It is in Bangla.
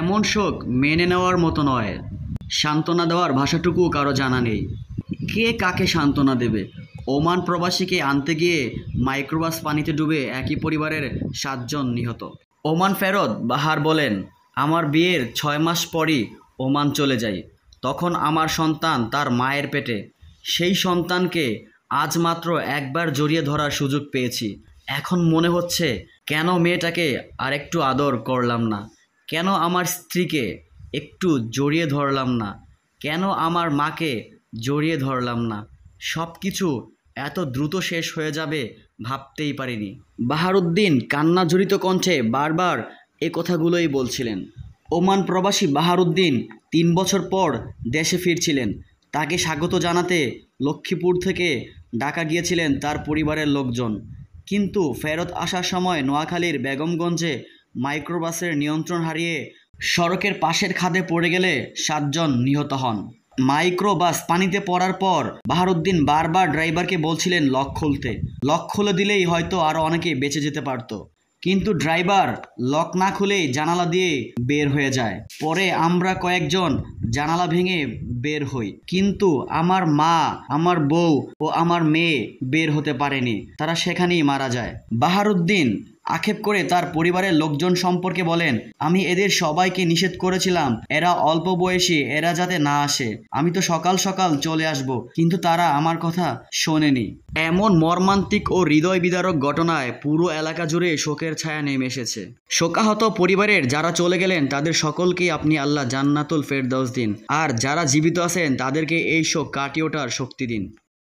এমন শোক মেনে নেওয়ার মতো নয়। সান্ত্বনা দেওয়ার ভাষাটুকু কারো জানা নেই। কে কাকে সান্ত্বনা দেবে? ওমান প্রবাসীকে আনতে গিয়ে মাইক্রোবাস পানিতে ডুবে একই পরিবারের 7 জন নিহত। ওমান ফেরত বাহার বলেন, আমার বিয়ের 6 মাস পরই ওমান চলে যাই। তখন আমার সন্তান তার মায়ের পেটে। সেই সন্তানকে আজ মাত্র একবার জড়িয়ে ধরার সুযোগ পেয়েছি। এখন মনে হচ্ছে কেন মেয়েটাকে আরেকটু আদর করলাম না, কেন আমার স্ত্রীকে একটু জড়িয়ে ধরলাম না, কেন আমার মাকে জড়িয়ে ধরলাম না। সব কিছু এত দ্রুত শেষ হয়ে যাবে ভাবতেই পারিনি। বাহারউদ্দিন কান্নাজড়িত কণ্ঠে বারবার এ কথাগুলোই বলছিলেন। ওমান প্রবাসী বাহারউদ্দিন 3 বছর পর দেশে ফিরছিলেন। তাকে স্বাগত জানাতে লক্ষ্মীপুর থেকে ঢাকা গিয়েছিলেন তার পরিবারের লোকজন। কিন্তু ফেরত আসার সময় নোয়াখালীর বেগমগঞ্জে মাইক্রোবাসের নিয়ন্ত্রণ হারিয়ে সড়কের পাশের খাদে পড়ে গেলে 7 জন নিহত হন। মাইক্রোবাস পানিতে পড়ার পর বাহারউদ্দিন বারবার ড্রাইভারকে বলছিলেন লক খুলতে। লক খুলে দিলেই হয়তো আরও অনেকে বেঁচে যেতে পারত, কিন্তু ড্রাইভার লক না খুলেই জানালা দিয়ে বের হয়ে যায়। পরে আমরা কয়েকজন জানালা ভেঙে বের হই, কিন্তু আমার মা, আমার বউ ও আমার মেয়ে বের হতে পারেনি। তারা সেখানেই মারা যায়। বাহারউদ্দিন আক্ষেপ করে তার পরিবারের লোকজন সম্পর্কে বলেন, আমি এদের সবাইকে নিষেধ করেছিলাম এরা অল্প বয়সী, এরা যাতে না আসে। আমি তো সকাল সকাল চলে আসব, কিন্তু তারা আমার কথা শোনেনি। এমন মর্মান্তিক ও হৃদয় বিদারক ঘটনায় পুরো এলাকা জুড়ে শোকের ছায়া নেমে এসেছে। শোকাহত পরিবারের যারা চলে গেলেন তাদের সকলকেই আপনি আল্লাহ জান্নাতুল ফেরদাউস দিন, আর যারা জীবিত আছেন তাদেরকে এই শোক কাটিয়ে ওঠার শক্তি দিন।